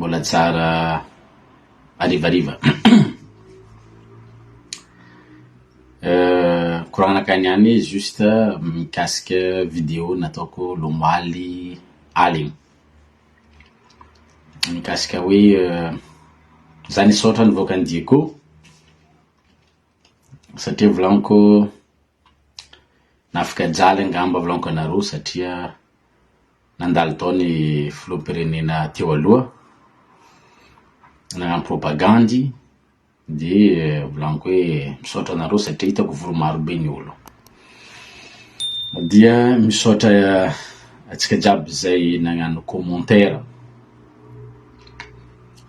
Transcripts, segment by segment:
mbola tsara arivariva. Koragnaka niany juste mikasika vidéo nataoko lomaly aligny. Mikasika hoe zany sotra nivoaka andiako satria volagniko nafika jaly angamba volagniko anareo satria nandalo tao ny filoham-pirenena teo aloha nagnano propagandy de volagniko hoe misaotra anareo satria hitako voro maro be ny olo. Dia misaotra atsika jiaby zay nagnano commentaire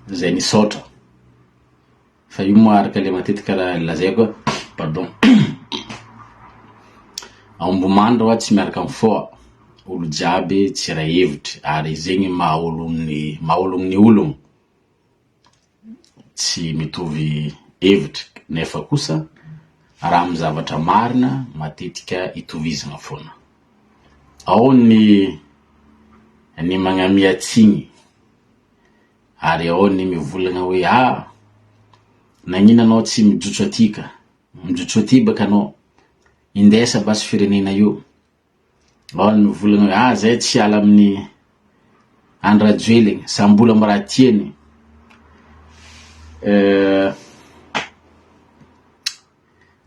zay nisaotra fa io moa araka le matetika raha lazaiko pardon aombomandro tsy miaraka mifoa olo jiaby tsy raha hevitry ary zegny mahaologny ologno tsy mitovy hevitry nefa kosa raha amy zavatra marina matetika itovizana foana. Ao ny magnamiatsigny ary ao ny mivolagna hoe nagnina anao tsy mijotso atika, mijotso aty baka anao indesa basy firenena io. Ao ny mivolagna hoe zay tsy ala amin'ny Andry Rajoelina sambola amy raha tiany.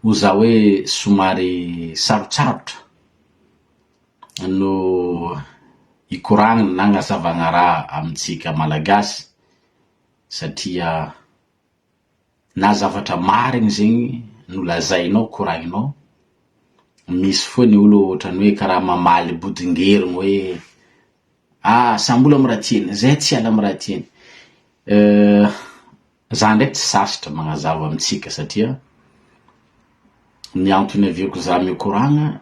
Oza hoe somary sarotsarotra no ikoragna na gnazavagna raha amitsika malagasy satria na zavatra marigny zegny no lazainao koragninao. Misy foa ny olo ohatrany hoe karaha mamaly bodingerigny hoe sambola amy raha tiany, zay tsy ala amy raha tiany. Za ndraiky tsy sasatra magnazava amitsika satria ny antony aviako za mikoragna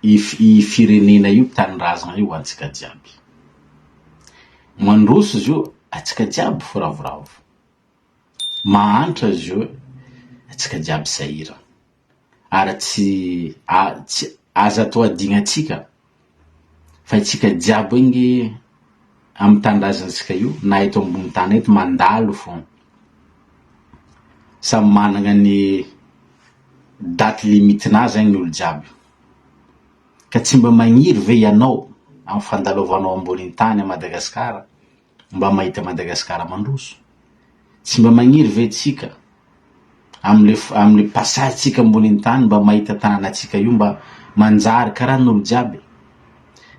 i firenena io tanirazana io antsika jiaby. Mandroso zio atsika jiaby foravoravo. Mahantra zio atsika jiaby sahira. Ary tsy aza atao adigna atsika fa atsika jiaby ingy amy tanindrazantsika io na eto ambony tany eto mandalo fo. Samy managna ny date limite-na zegny ny olo jiaby. Ka tsy mba magniry ve ianao amy fandalovanao ambony tany a Madagascar mba mahita Madagascar mandroso? Tsy mba magniry ve tsika amle passage tsika ambony tany mba mahita tananatsika io mba manjary karaha n'olo jiaby?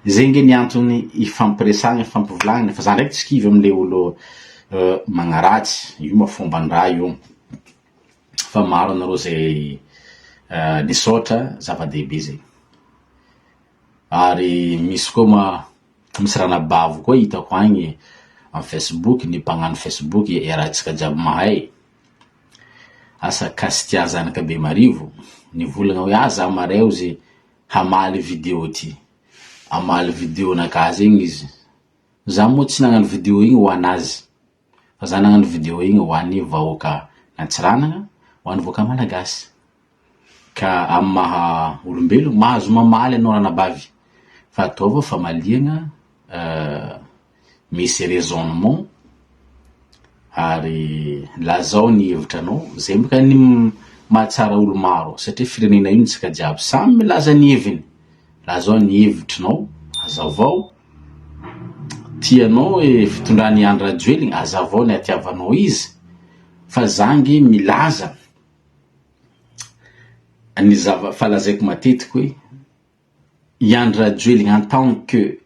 Zegny ny antony ifampiresagna ifampivolagna fa za ndraiky tsy kivy amle olo magnaratsy io mafomban-draha io fa maro anareo zay nisaotra zava-dehibe zay. Ary misy koa misy ranabavo koa hitako agny amy Facebook, ny mpagnano Facebook rahantsika jiaby mahay asa Kastia zanaka be marivo nivolagna hoe za mareo ze hamaly vidéo ty, hamaly vidéo naka zegny izy. Za moa tsy nagnano vidéo igny ho anazy fa za nagnano vidéo igny ho an'ny vahoaka an-tsiranagna, ho an'ny vahoaka malagasy. Ka amy maha olombelo mahazo mamaly anao ranabavy fa ataova famaliagna misy raisonnement ary lazao ny hevitranao zay mbaka ny mahatsara olo maro satria firenena io tsika jiaby samy milaza ny heviny. Lazao ny hevitrinao azavao, tianao fitondrany Andry Rajoelina azavao ny atiavanao izy fa zangy milaza ny fa lazaiko matetiky hoe Andry Rajoelina en tant que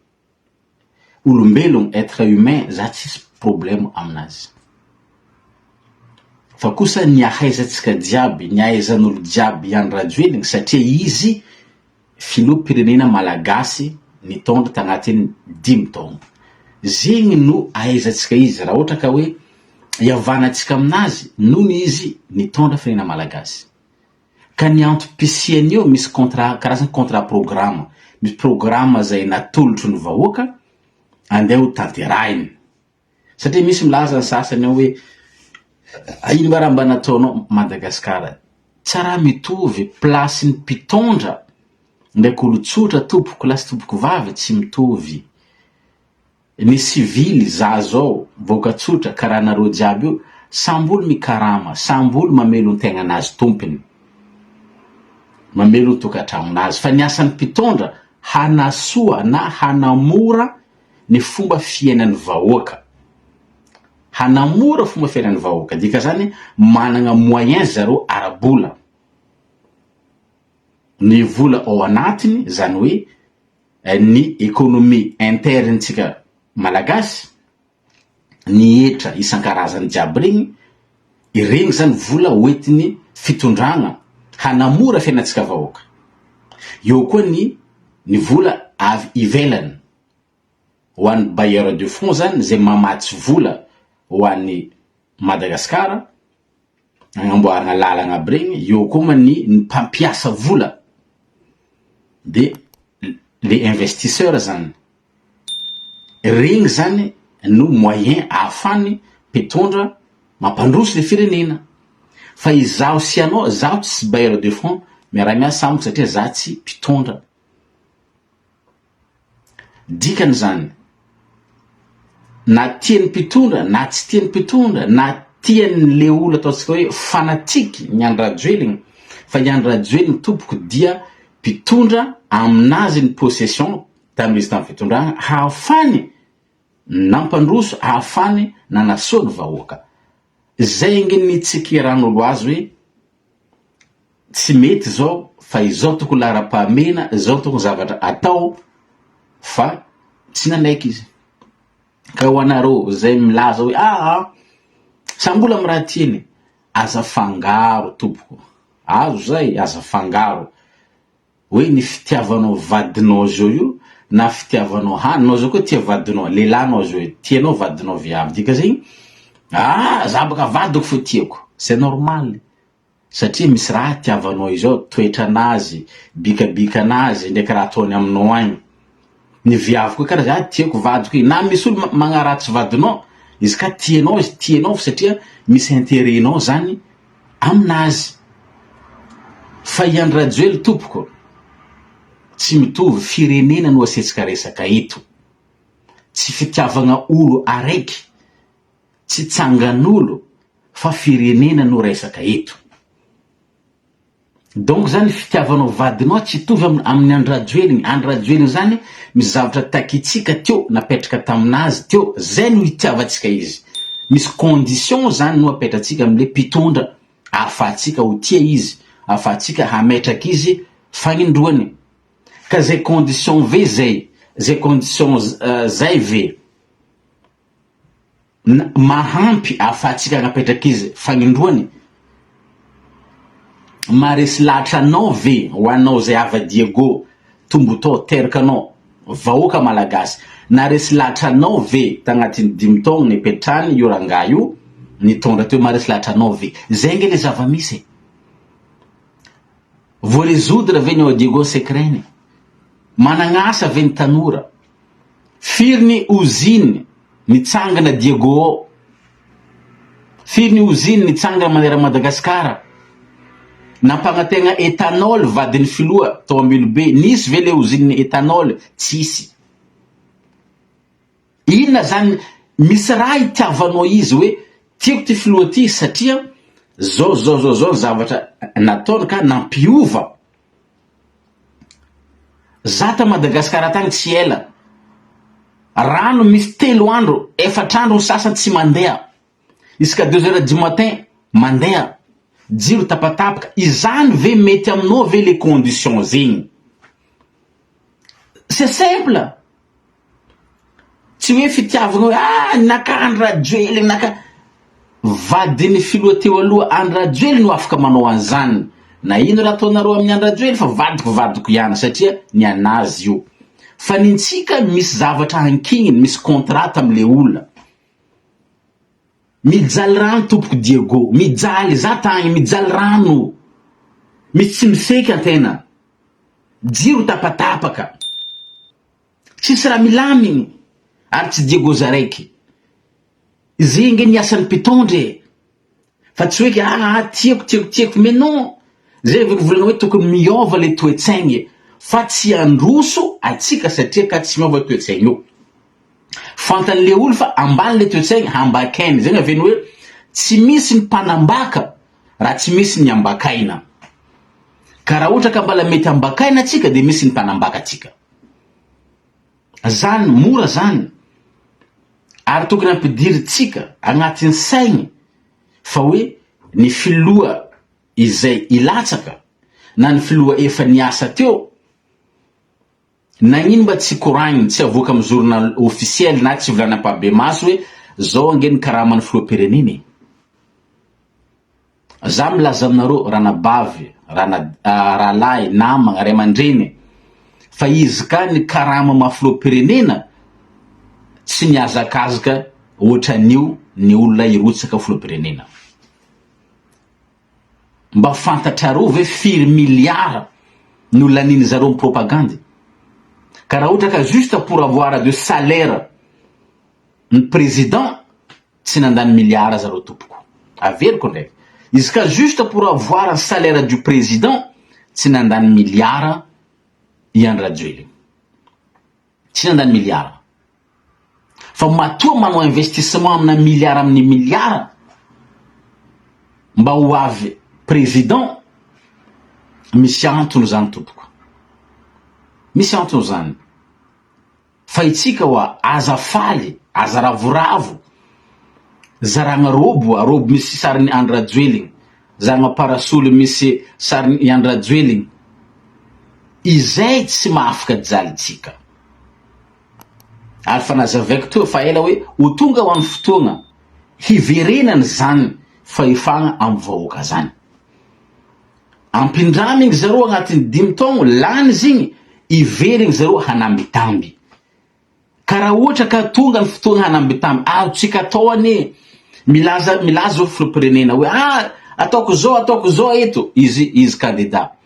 olombelogno, être humain, za tsisy problème aminazy. Fa kosa ny ahaizantsika jiaby, ny ahaizan'olo jiaby Andry Rajoelina satria izy filoham-pirenena malagasy nitondra tagnatin'ny 5 taogno. Zegny no ahaizantsika izy raha ohatra ka hoe iavanatsika aminazy noho izy nitondra firenena malagasy. Ka ny antopisiany eo misy karazana contrat programme, misy programme zay natolotro ny vahoaka andeha ho tanterahiny. Satria misy milaza ny sasany hoe ino raha mba nataonao Madagascar? Tsara mitovy place ny mpitondra ndraiky olo tsotra tompoko lasy tompoko vavy tsy mitovy. ny civily za zao vokatsotra karaha nareo jiaby io sambolo mikarama sambolo mamelo ny tegna anazy tompony mamelo ny tokantramonazy fa ny asan'ny mpitondra hanasoa na hanamora ny fomba fiainan'ny vahoaka hanamora fomba fiainan'ny vahoaka dika zany managna moyen zareo arabola ny vola ao anatiny zany hoe ny économie interne-tsika malagasy ny etra isan-karazany jiaby regny zany vola hoentiny fitondragna hanamora fiainatsika vahoaka eo koa ny vola avy ivelany ho an'ny bailleur de fonds zany zay mamatsy vola ho an'ny Madagascar agnamboarana lalagna aby regny eo koa ny mpampiasa vola de les investisseurs zany regny zany no moyen ahafany mpitondra mampandroso le firenena fa izaho sy anao zaho tsy bailleur de fonds miara-miasa amiko satria za tsy mpitondra dikany zany na tiany mpitondra na tsy tiany mpitondra na tiany le olo ataotsika hoe fanatiky ny Andry Rajoelina fa ny Andry Rajoelina tompoko dia mpitondra aminazy ny possession tam'izy tamin'ny fitondragna hahafany nampandroso hahafany nanasoa ny vahoaka zay ngeny tsikiran'olo azy hoe tsy mety zao fa izao tokony lara-pahamena zao tokony zavatra atao fa tsy nanaiky izy ka ho anareo zay milaza hoe sambola amy raha tiany aza fangaro tompoko azo zay aza fangaro hoe ny fitiavanao vadinao zao io na fitiavanao haninao zao koa tia vadinao lelanao zao tianao vadinao viavy dika zegny za baka vadiko fo tiako c'est normal satria misy raha tiavanao izao toetra anazy bikabika anazy ndraiky raha ataony aminao agny ny viavy koa karaha za tiako vadiko na misy olo magnaratsy vadinao izy ka tianao izy tianao satria misy intérêt-nao zany aminazy fa i Andry Rajoelina tompoko tsy mitovy firenena no asetsika resaka eto tsy fitiavagna olo araiky tsy tsangan'olo fa firenena no resaka eto donc zany fitiavanao vadinao tsy tovy amin'ny Andry Rajoelina Andry Rajoelina zany misy zavatra takitsika teo napetraka taminazy teo zay no itiavatsika izy misy condition zany no apetratsika amile mpitondra ahafahatsika ho tia izy ahafahatsika hametraka izy fagnindroany ka zay condition ve zay condition zay ve mahampy ahafahatsika hanapetraka izy fagnindroany maresy latranao ve ho anao zay ava-diego tombotao terkanao vahoaka malagasy na resy latranao ve tagnatin'ny 5 taogno nipetrany io ranga io nitondra teo maresy latranao ve zay nge le zava-misy voarezoudre ve ny ao-diego sekreny managnasa ve ny tanora firy ny usine nitsangana diego firy ny usine nitsangana manera Madagascar nampagnategna éthanol vadiny filoa tomobile be nisy ve le usine éthanol tsisy inona zany misy raha itiavanao izy hoe tiako ty filoa ty satria zao zavatra nataony ka nampiova zata Madagascar tagny tsy ela rano misy 3 andro 4 andro sasany tsy mandeha isaka 2 heures du matin mandeha jiro tapatapaka izany ve mety aminao ve les conditions zegny c'est simple tsy hoe fitiavagna hoe naka Andry Rajoelina naka vadiny filoa teo aloha Andry Rajoelina no afaka manao an'izany na ino raha ataonareo amin'ny Andry Rajoelina fa vadiko ihany satria ny anazy io fa nintsika misy zavatra hankigniny misy contrat amile olona mijaly rano tompoko Diego mijaly za tagny mijaly rano misy tsy miseka antena jiro tapatapaka tsisy raha milamigny ary tsy Diego zaraiky zay nge ny asan'ny mpitondry fa tsy hoe tiako mais non zay veko volana hoe tokony miova le toetsaigny fa tsy androso atsika satria ka tsy miova toetsaigny io fantan'le olo fa ambany le toe-tsaigny hambakainy zegny aveny hoe tsy misy ny mpanambaka raha tsy misy ny ambakaina ka raha ohatra ka mbala mety ambakaina atsika de misy ny mpanambaka atsika zany mora zany ary tokony ampidiry tsika agnatin'ny saigny fa hoe ny filoha izay ilatsaka na ny filoha efa niasa teo nagnino mba tsy koragniny tsy avoaka amin'ny journal officiel na tsy volanam-pahabe maso hoe zao angeny karaman'ny filoham-pireneny za milaza aminareo ranabavy rahalahy namagna ray aman-dreny fa izy ka ny karama mafiloham-pirenena tsy niazakazaka ohatran'io ny olona irotsaka filoham-pirenena mba fantatrareo ve firy miliara no laniny zareo propagande ka raha ohatra ka juste pour avoir de salaire ny président tsy nandany miliara zareo tompoko averiko ndraiky izy ka juste pour avoir un salaire du président tsy nandany miliara i Andry Rajoelina tsy nandany miliara fa matoa manao investissement amina miliara amin'ny miliara mba ho avy président misy antony zany tompoko misy antony zany fa itsika hoa aza faly aza ravoravo zaragna robo misy sariny Andry Rajoelina zaragna parasolo misy sariny Andry Rajoelina izay tsy maafaka jalitsika ary fa nazavaiko teo fa ela hoe ho tonga ho an'ny fotoagna hiverenany zany fahefagna amin'ny vahoaka zany ampindramigny zareo agnatin'ny 5 taogno lany zigny iverigny zareo hanambitamby ka raha ohatra ka tonga ny fotoagna hanambitamby tsika atao ane milaza zao filoham-pirenena hoe ataoko zao eto izy candidat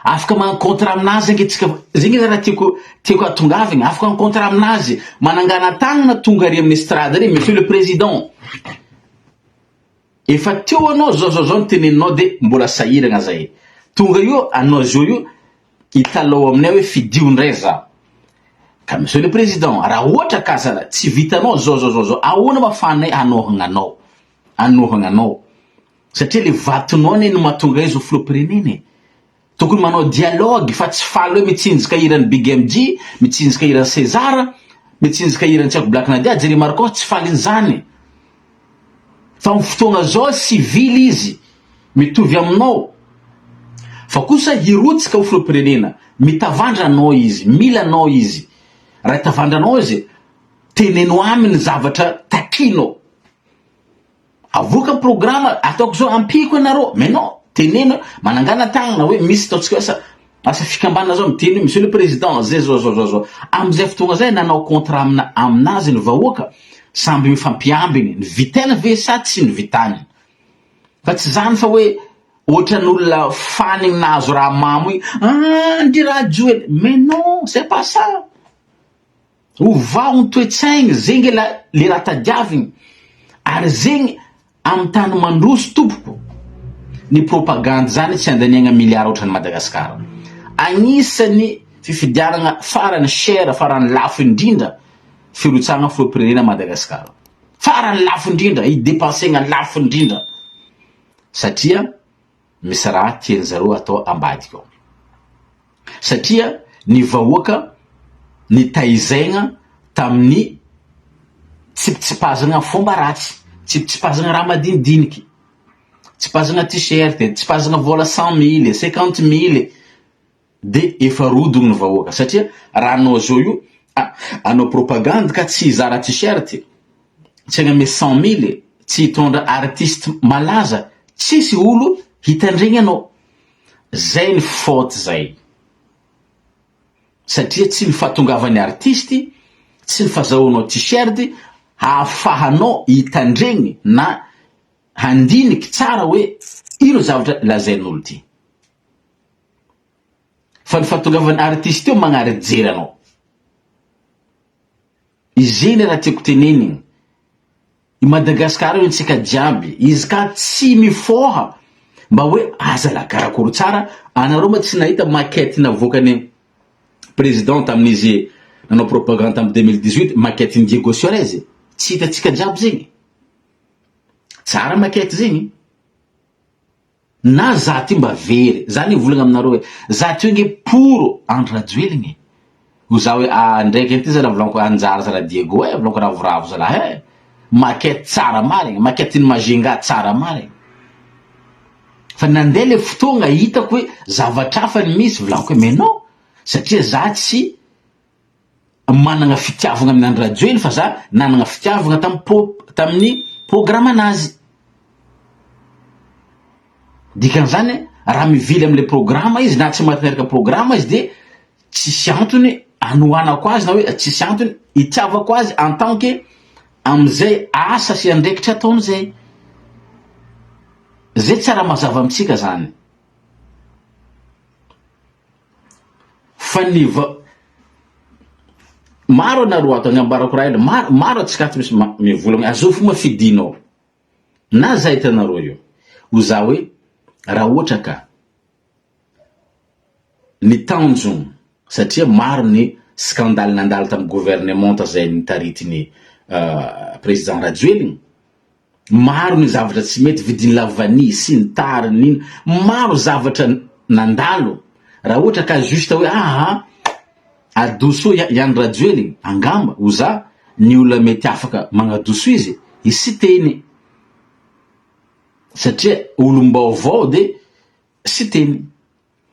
afaka magnano contrat aminazy ange tsika zegny raha tiako atongavigny afaka magnano contrat aminazy manangana tagnana tonga ary amin'ny estrade ary monsieur le président efa teo anao zao niteneninao de mbola sahiragna zay tonga io anao zao io italao aminay hoe fidio ndray za ka monsieur le président raha ohatra kasara tsy vitanao zao ahoana mafanay anohagna anao satria le vatonao ne no mahatonga izy ho filoham-pirenena tokony manao dialogue fa tsy faly hoe mitsinjaka iran'ny Big MG mitsinjaka iran'ny César mitsinjaka iran'ny tsy haiko blacknadia jery marco tsy faliny zany fa amin'ny fotoagna zao civily izy mitovy aminao fa kosa hirotsika ho filoham-pirenena mitavandra anao izy mila anao izy raha tavandra anao izy teneno aminy zavatra takinao avoaka programa ataoko zao ampiko anareo mais non teneno manangana tagnana hoe misy taotsika asa fikambana zao miteny monsieur le président zay zao amizay fotoagna zay nanao contrat aminazy ny vahoaka samby mifampiambiny ny vitany ve sa tsy ny vitany fa tsy zany fa hoe ohatran'olona fanigny nahazo raha mamo Andry Rajoelina mais non c'est pas ça ova ny toe-tsaigny zegny le raha tadiavigny ary zegny amin'ny tany mandroso tompoko ny propagande zany tsy andaniagna miliara ohatran'ny Madagascar agnisan'ny fifidiaragna farany cher farany lafo indrindra firotsagna filoham-pirenena Madagascar farany lafo indrindra idépensegna lafo indrindra satria misy raha tiany zareo atao ambadika ao satria ny vahoaka ny taizaigna tamin'ny tsipitsipazagna fomba ratsy tsipitsipazagna raha madinidiniky tsipazagna t-shirt tsipazagna vola 100 000 50 000 de efa rodogny ny vahoaka satria raha anao zao io anao propagande ka tsy hizara t-shirt tsy agname 100 000 tsy hitondra artiste malaza tsisy olo hitandregny anao zay ny faute zay satria tsy ny fahatongavan'ny artisty tsy ny fahazahoanao t-shirt hahafahanao hitandregny na handiniky tsara hoe ino zavatra lazain'olo ty fa ny fahatongavan'ny artiste io magnary jery anao izeny raha tiako tenenigny i Madagascar io ntsika jiaby izy ka tsy mifoha mba hoe aza la karakoro tsara anareo ma tsy nahita maquette navoakany président amin'izy nanao propagande tamin'ny 2018 maquette ny Diego Suarez tsy hitatsika jiaby zegny tsara maquette zegny na zaty mba very zany volagna aminareo hoe zaty io nge pour Andry Rajoelina ho za hoe ndraiky ity zala volanko anjara zala Diego volanko ravoravo zala maquette tsara marigny maquette ny Majinga tsara marigny fa nandeha le fotoagna hitako hoe zavatra hafa ny misy volanko hoe mais non satria za tsy managna fitiavagna amin'ny Andry Rajoelina fa za nanagna fitiavagna tamin'ny programme anazy dikan'izany raha mivily am'le programme izy na tsy mahatanteraka programme izy de tsisy antony anohanako azy na hoe tsisy antony itiavako azy en tant que am'izay asa sy andraikitra ataony zay tsara mazava amitsika zany fa maro anareo ato agnambarako raha ela maro atsika ato misy mivolagna azao fomba fidinao na zay hitanareo io ho za hoe raha ohatra ka ny tanjony satria maro ny scandale nandalo tamin'ny gouvernement zay nitaritiny président Rajoelina maro ny zavatra tsy mety vidiny lavani sy ny tariny maro zavatra nandalo raha ohatra ka juste hoe adoso Andry Rajoelina angamba ho za ny olona mety afaka magnadoso izy sy teny satria olom-baovao de sy teny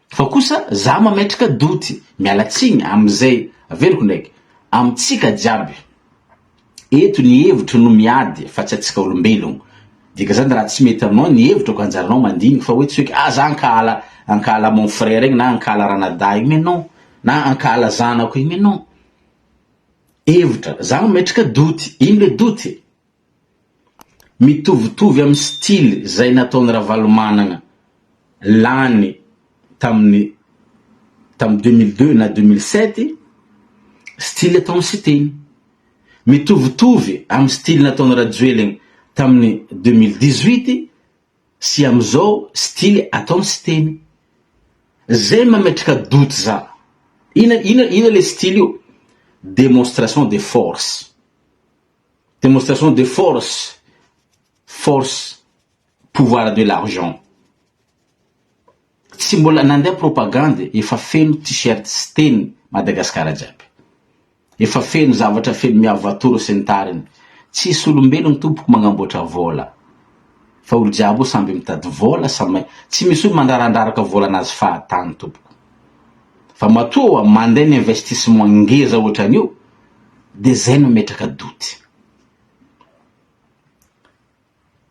fa kosa za mametraka doty mialatsigny am'izay averiko ndraiky amitsika jiaby eto ny hevitro no miady fa tsy atsika olombelogno dika zany raha tsy mety aminao ny hevitro ko anjaranao mandiniky fa hoe tsy hoe za ankala mon frère igny na ankala ranada igny mais non na ankala zanako igny mais non hevitra za mametraka doty ino le doty mitovitovy amin'ny style zay nataony Ravalomanana lany tamin'ny 2002 na 2007 style ataony sy teny mitovitovy amin'ny style nataony Rajoelina tamin'ny 2018 sy am'izao style ataony sy teny zay mametraka doty za ina le style io démonstration de force pouvoir de l'argent tsy mbola nandeha propagande efa feno t-shirt sy teny Madagascar jiaby efa feno zavatra feno miavatoro sy ny tariny tsisy olombelogno tompoko magnamboatra vola fa olo jiaby samby mitady vola tsy misy olo mandrarandraraka vola anazy fahatany tompoko fa matoa mandeha ny investissement ngeza ohatran'io de zay no metraka doty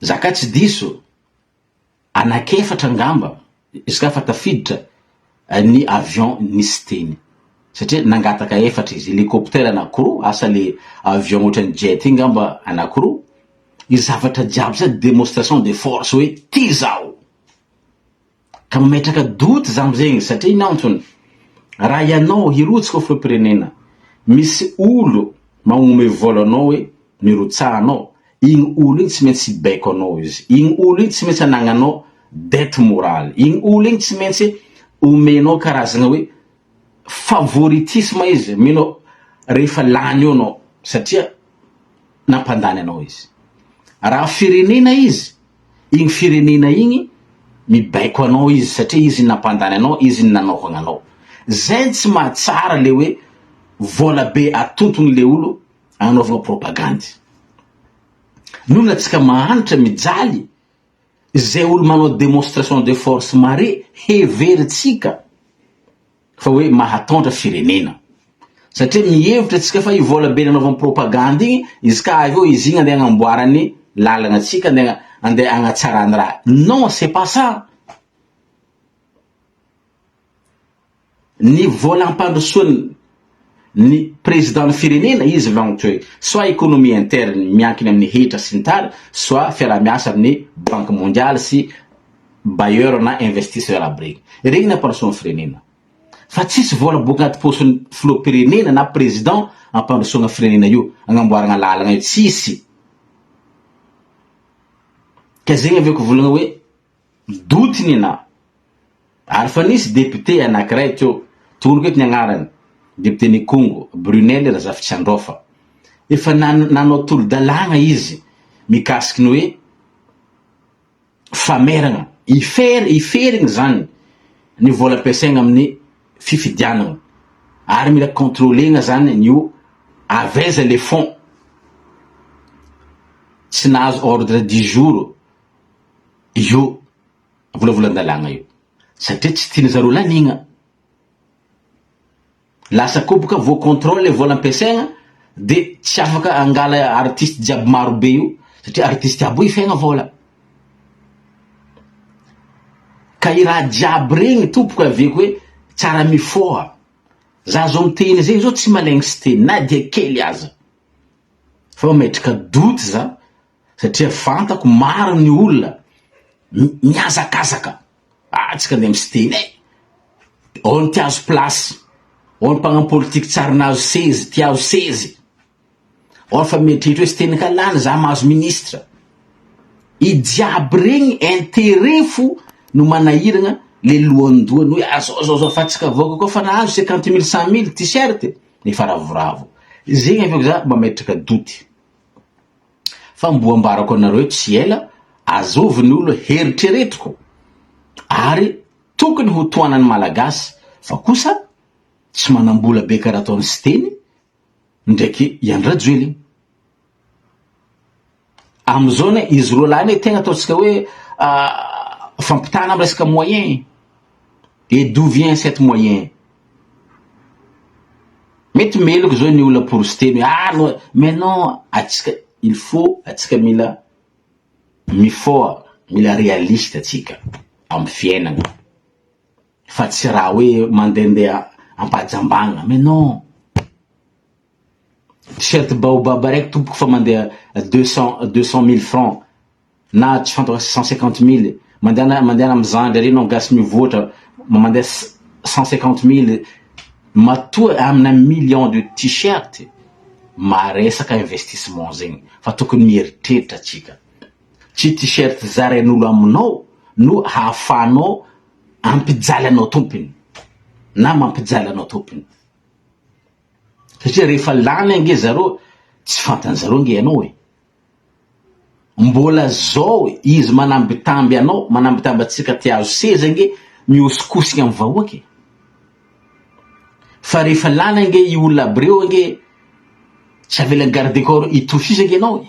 zaka tsy diso anakefatra ngamba izy ka fa tafiditra ny avion nisy teny satria nangataka efatra izy hélicoptère anakoroa asa le avion ohatran'ny jet igny ngamba anakoroa izy zavatra jiaby zay démonstration de force hoe ty zao ka mametraka doty zam'zegny satria inaantony raha ianao hirotsika filoham-pirenena misy olo magnome volanao hoe mirotsahanao igny olo igny tsy maintsy baiko anao izy igny olo igny tsy maintsy anagnanao dette morale igny olo igny tsy maintsy omenao karazagna hoe favoritisme izy menao rehefa lany eo anao satria nampandany anao izy raha firenena izy igny firenena igny mibaiko anao izy satria izy nampandany anao izy nanaovagna anao zay tsy mahatsara le hoe vola be atontony le olo anaovagna propagande nono atsika mahanitra mijaly zay olo manao démonstration de force mare heveritsika fa hoe mahatondra firenena satria mihevitra atsika fa ivola be nanaovagna propagande igny izy ka avy eo izy igny andeha agnamboarany lalagna atsika andeha agnatsarany raha non c'est pas ça ny vola ampandrosoany ny président firenena izy vagnotry hoe soit économie interne miankiny amin'ny hetra sy ny tara soit fiara-miasa amin'ny banque mondiale sy bailleur na investisseur aby regny nampandrosoany firenena fa tsisy vola boka anaty posony filoham-pirenena na président ampandrosoagna firenena io agnamboaragna lalagna io tsisy ka zegny aveko volagna hoe dotiny ana ary fa nisy député anakiray teo tognono keto ny agnarany député Congo Brunel Razafitsandrofa efa nanao tolo-dalagna izy mikasiky ny hoe fameragna iferigny zany ny vola ampiasaigna amin'ny fifidianagna ary mila contrôlegna zany nio avaiza les fonds tsy nahazo ordre du jour io volavolan-dalagna io satria tsy tiany zareo lanigna lasa koa boka vo contrôle vola ampiasaigna de tsy afaka angala artiste jiaby marobe io satria artiste jiaby io ifegna vola ka i raha jiaby regny tompoko aveko hoe tsara mifoha za zao miteny zegny zao tsy malegny sy teny na dia kely aza fa metraka doty za satria fantako maro ny olona miazakazaka tsika andeha misy teny ao ny tiazo place ao ny mpagnano politika tsara nazo sezy tiazo sezy ao fa mieritreritra hoe sy teny kalany za mahazo ministre i jiaby regny intérêt fo no manahiragna le lohandohany hoe azao fa tsika voaka koa fa nahazo 50 000 100 000 t-shirt nefa ravoravo zegny aveko za mametraka doty fa mboambarako anareo tsy ela azoviny olo heritreretiko ary tokony ho toanany malagasy fa kosa tsy manambola be karaha ataony sy teny ndraiky Andry Rajoelina amizao ne izy roa lahy tegna ataontsika hoe fampitana amin'ny resaka moyen et d'où vient cette moyen mety meloko zao ny olona pour sy teny mais non atsika il faut atsika mila mifoa mila réaliste atsika amin'ny fiainagna fa tsy raha hoe mandendeha ampajambagna mais non t-shirt baobab raiky tompoko fa mandeha 200 000 francs na tsy fantako 150 000 mandeha amin'ny zandry ary no gasy mivoatra mandeha 150 000 matoa amina million de t-shirt maresaka investissement zegny fa tokony mieritreritra atsika tsy t-shirt zarain'olo aminao no hahafanao ampijaly anao tompony na mampijaly anao tompony satria rehefa lany nge zareo tsy fantany zareo nge anao mbola zao izy manambitamby anao manambitamby atsika tiazo seza nge miosikosigna amin'ny vahoaky fa rehefa lany nge i olona aby reo nge tsy avela garde corps itosisa nge anao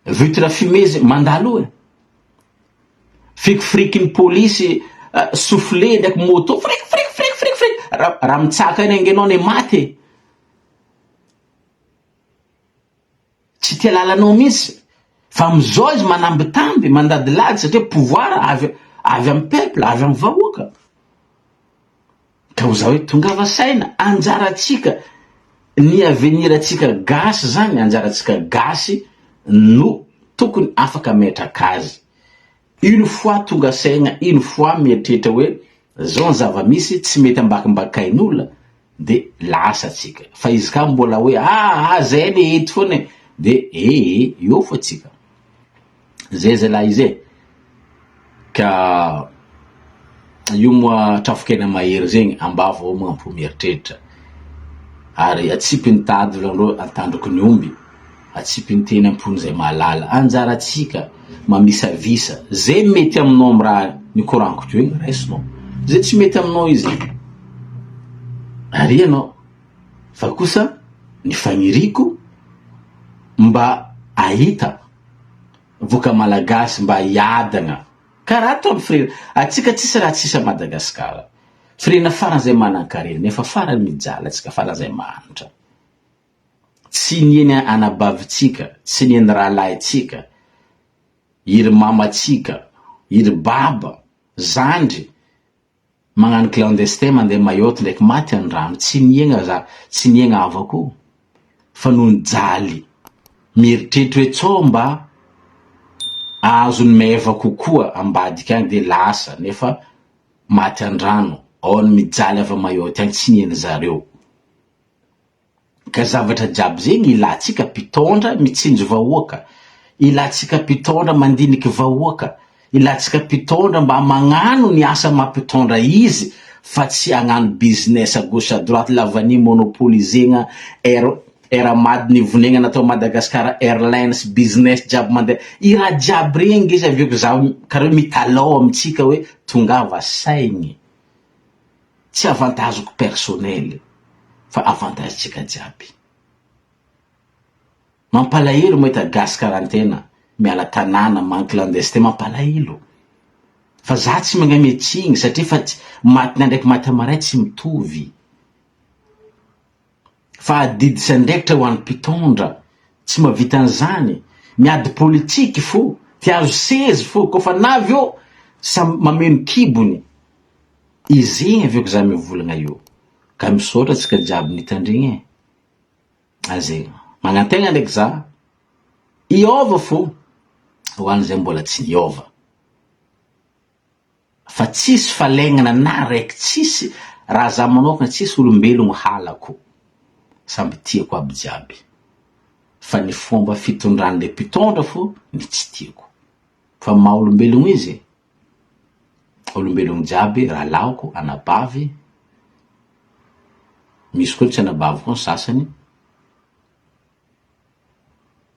vitre fumée mandalo fikifrikin'ny polisy soufflé ndraiky moto frik raha mitsaka iny nge anao ne maty tsy tia lalanao mihitsy fa amizao izy manambitamby mandadilady satria pouvoir avy amin'ny peuple avy amin'ny vahoaka ka ho za hoe tonga vasaina anjaratsika ny avenir atsika gasy zany anjaratsika gasy no tokony afaka metraka azy une fois tonga saigna une fois mieritreritra hoe zao zava-misy tsy mety ambakimbakain'olona de lasa atsika fa izy ka mbola hoe zay le eto foana de io fo atsika zay la izy ka io moa trafokena mahery zegny ambavo mampo mieritreritra ary atsipiny tady volandro antandroko ny omby atsipiny teny ampony zay malala anjaratsika mamisavisa zay mety aminao amraha ny koranko to iny raisinao zay tsy mety aminao izy ary anao fa kosa ny faniriko mba ahita voka malagasy mba iadagna karaha ataony frera atsika tsisy raha tsisa Madagascar firena farany zay manan-karena nefa farany mijaly atsika farany zay mahanitra tsy nieny anabavitsika tsy nieny rahalahytsika iry mamatsika iry baba zandry magnano clandestin mandeha mayotte ndraiky maty andrano tsy niegna avako fa noho ny jaly mieritreritra hoe tsao mba azony meva kokoa ambadika agny de lasa nefa maty andrano ao ny mijaly avy mayotte agny tsy nieny zareo ka zavatra jiaby zegny ilatsika mpitondra mitsinjo vahoaka ilatsika mpitondra mandiniky vahoaka ilatsika mpitondra mba magnano ny asa mampitondra izy fa tsy agnano business à gauche à droite lavany monopolisegna era madiny vonegna natao Madagascar Airlines business jiaby mandeha I raha jiaby regny izy aveko zaho karaha mitalao amitsika hoe tongava saigny tsy avantageko personnel fa avantagetsika jiaby. Mampalahelo mahita gasy karantena miala tanàna manky clandestin mampalahelo fa za tsy magnametsiny satria fa maty ndraiky maty amaray tsy mitovy fa adidy sandraikitra ho an'ny mpitondra tsy mavita an'izany miady politiky fo ty azo sezy fo kofa navy eo mameno kibony izegny aveko za mivolagna io ka misaotra tsika jiaby nitandregny azegny magnantegna ndraiky za iova fo ho an'izay mbola tsy niova fa tsisy falegnana na raiky tsisy raha za manokana tsisy olombelogno halako samby tiako aby jiaby fa ny fomba fitondran'le mpitondra fo ny tsy tiako fa maha olombelogno izy olombelogno jiaby raha laoko anabavy misy koa tsy anabavy koa ny sasany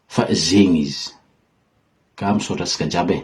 fa zegny izy ka misaotra tsika jiaby